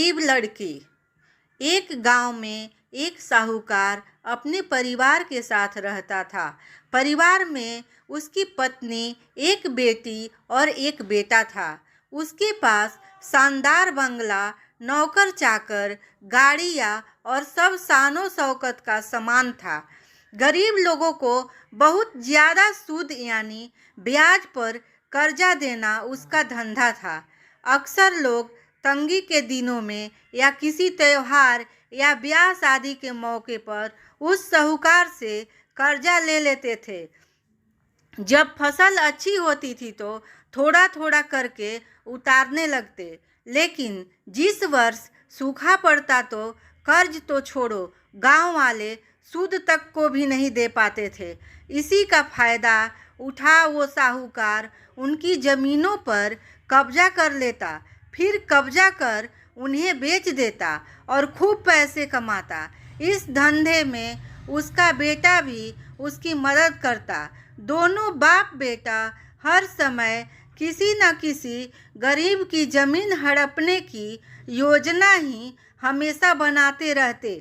गरीब लड़की। एक गांव में एक साहूकार अपने परिवार के साथ रहता था। परिवार में उसकी पत्नी, एक बेटी और एक बेटा था। उसके पास शानदार बंगला, नौकर चाकर, गाड़ियाँ और सब शानो शौकत का सामान था। गरीब लोगों को बहुत ज़्यादा सूद यानी ब्याज पर कर्जा देना उसका धंधा था। अक्सर लोग तंगी के दिनों में या किसी त्योहार या ब्याह शादी के मौके पर उस साहूकार से कर्जा ले लेते थे। जब फसल अच्छी होती थी तो थोड़ा थोड़ा करके उतारने लगते, लेकिन जिस वर्ष सूखा पड़ता तो कर्ज तो छोड़ो, गांव वाले सूद तक को भी नहीं दे पाते थे। इसी का फायदा उठा वो साहूकार उनकी जमीनों पर कब्जा कर लेता, फिर कब्जा कर उन्हें बेच देता और खूब पैसे कमाता। इस धंधे में उसका बेटा भी उसकी मदद करता। दोनों बाप बेटा हर समय किसी न किसी गरीब की जमीन हड़पने की योजना ही हमेशा बनाते रहते।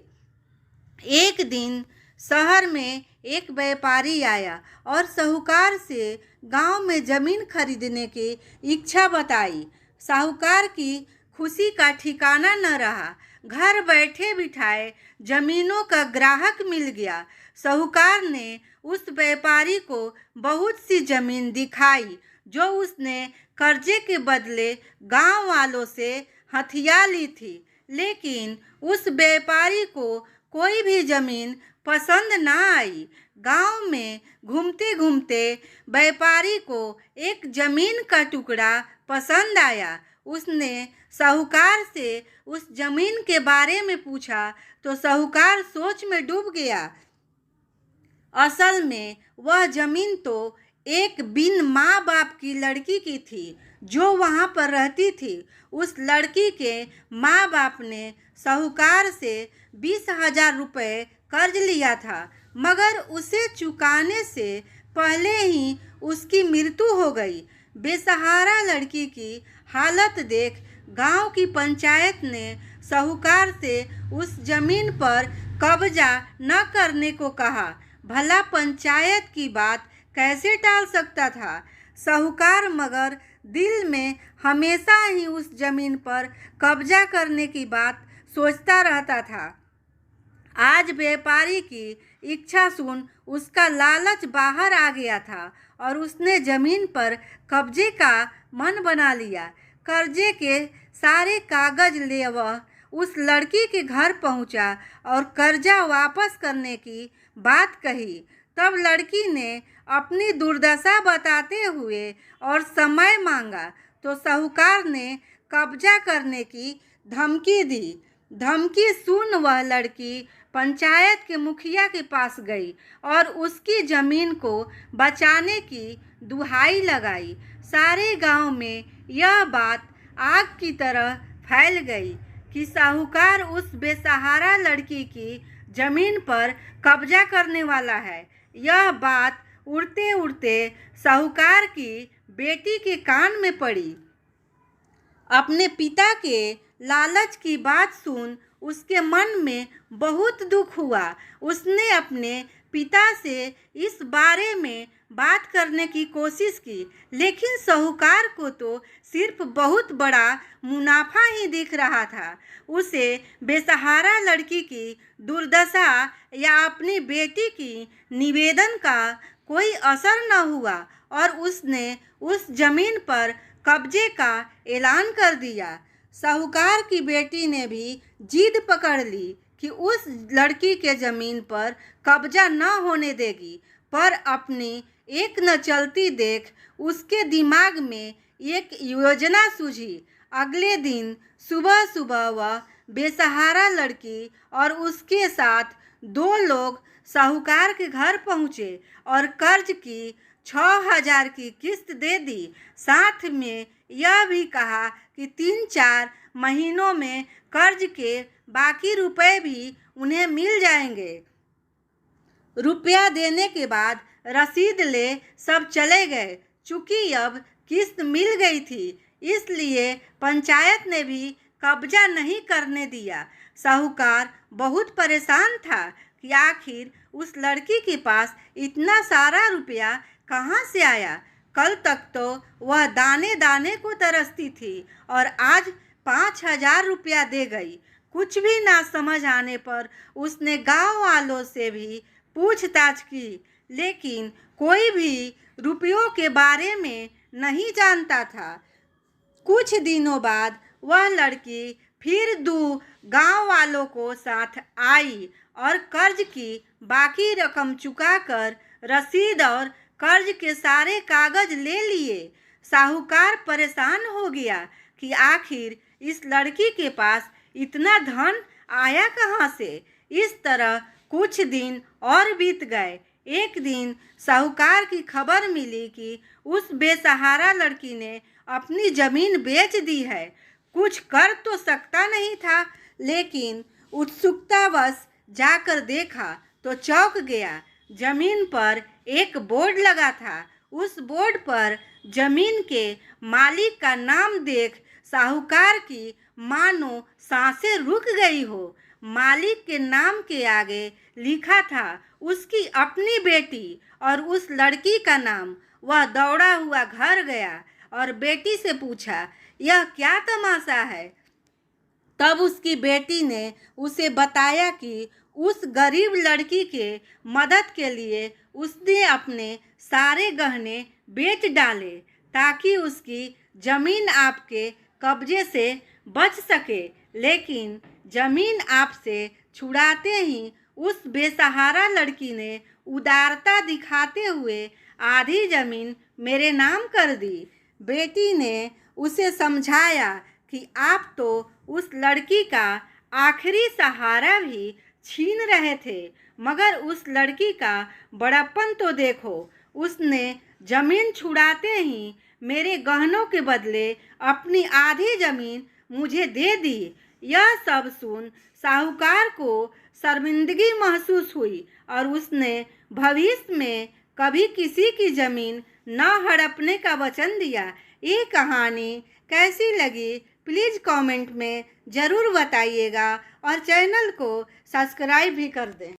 एक दिन शहर में एक व्यापारी आया और साहूकार से गांव में जमीन खरीदने की इच्छा बताई। साहूकार की खुशी का ठिकाना न रहा। घर बैठे बिठाए जमीनों का ग्राहक मिल गया। साहूकार ने उस व्यापारी को बहुत सी जमीन दिखाई जो उसने कर्जे के बदले गांव वालों से हथिया ली थी, लेकिन उस व्यापारी को कोई भी जमीन पसंद ना आई। गांव में घूमते घूमते व्यापारी को एक जमीन का टुकड़ा पसंद आया। उसने साहूकार से उस जमीन के बारे में पूछा तो साहूकार सोच में डूब गया। असल में वह जमीन तो एक बिन माँ बाप की लड़की की थी जो वहाँ पर रहती थी। उस लड़की के माँ बाप ने साहूकार से 20,000 रुपये कर्ज लिया था, मगर उसे चुकाने से पहले ही उसकी मृत्यु हो गई। बेसहारा लड़की की हालत देख गांव की पंचायत ने साहूकार से उस जमीन पर कब्जा न करने को कहा। भला पंचायत की बात कैसे टाल सकता था साहूकार, मगर दिल में हमेशा ही उस जमीन पर कब्जा करने की बात सोचता रहता था। आज व्यापारी की इच्छा सुन उसका लालच बाहर आ गया था और उसने जमीन पर कब्जे का मन बना लिया। कर्जे के सारे कागज ले वह उस लड़की के घर पहुंचा और कर्जा वापस करने की बात कही। तब लड़की ने अपनी दुर्दशा बताते हुए और समय मांगा तो साहूकार ने कब्जा करने की धमकी दी। धमकी सुन वह लड़की पंचायत के मुखिया के पास गई और उसकी जमीन को बचाने की दुहाई लगाई। सारे गांव में यह बात आग की तरह फैल गई कि साहूकार उस बेसहारा लड़की की जमीन पर कब्जा करने वाला है। यह बात उड़ते उड़ते साहूकार की बेटी के कान में पड़ी। अपने पिता के लालच की बात सुन उसके मन में बहुत दुख हुआ। उसने अपने पिता से इस बारे में बात करने की कोशिश की, लेकिन साहूकार को तो सिर्फ बहुत बड़ा मुनाफा ही दिख रहा था। उसे बेसहारा लड़की की दुर्दशा या अपनी बेटी की निवेदन का कोई असर न हुआ और उसने उस जमीन पर कब्जे का ऐलान कर दिया। साहूकार की बेटी ने भी जिद पकड़ ली कि उस लड़की के जमीन पर कब्जा न होने देगी, पर अपनी एक न चलती देख उसके दिमाग में एक योजना सूझी। अगले दिन सुबह सुबह वह बेसहारा लड़की और उसके साथ 2 लोग साहूकार के घर पहुँचे और कर्ज की 6,000 की किस्त दे दी। साथ में यह भी कहा कि 3-4 महीनों में कर्ज के बाकी रुपए भी उन्हें मिल जाएंगे। रुपया देने के बाद रसीद ले सब चले गए। चूँकि अब किस्त मिल गई थी, इसलिए पंचायत ने भी कब्जा नहीं करने दिया। साहूकार बहुत परेशान था कि आखिर उस लड़की के पास इतना सारा रुपया कहाँ से आया। कल तक तो वह दाने दाने को तरसती थी और आज 5,000 रुपया दे गई। कुछ भी ना समझ आने पर उसने गांव वालों से भी पूछताछ की, लेकिन कोई भी रुपयों के बारे में नहीं जानता था। कुछ दिनों बाद वह लड़की फिर गांव वालों को साथ आई और कर्ज की बाकी रकम चुकाकर रसीद और कर्ज के सारे कागज ले लिए। साहूकार परेशान हो गया कि आखिर इस लड़की के पास इतना धन आया कहाँ से। इस तरह कुछ दिन और बीत गए। एक दिन साहूकार की खबर मिली कि उस बेसहारा लड़की ने अपनी जमीन बेच दी है। कुछ कर तो सकता नहीं था, लेकिन उत्सुकतावश जाकर देखा तो चौंक गया। जमीन पर एक बोर्ड लगा था। उस बोर्ड पर जमीन के मालिक का नाम देख साहूकार की मानो सांसें रुक गई हो। मालिक के नाम के आगे लिखा था उसकी अपनी बेटी और उस लड़की का नाम। वह दौड़ा हुआ घर गया और बेटी से पूछा, यह क्या तमाशा है। तब उसकी बेटी ने उसे बताया कि उस गरीब लड़की के मदद के लिए उसने अपने सारे गहने बेच डाले ताकि उसकी जमीन आपके कब्जे से बच सके। लेकिन जमीन आपसे छुड़ाते ही उस बेसहारा लड़की ने उदारता दिखाते हुए आधी जमीन मेरे नाम कर दी। बेटी ने उसे समझाया कि आप तो उस लड़की का आखिरी सहारा भी छीन रहे थे, मगर उस लड़की का बड़प्पन तो देखो। उसने जमीन छुड़ाते ही मेरे गहनों के बदले अपनी आधी जमीन मुझे दे दी। यह सब सुन साहूकार को शर्मिंदगी महसूस हुई और उसने भविष्य में कभी किसी की जमीन न हड़पने का वचन दिया। ये कहानी कैसी लगी प्लीज़ कमेंट में ज़रूर बताइएगा और चैनल को सब्सक्राइब भी कर दें।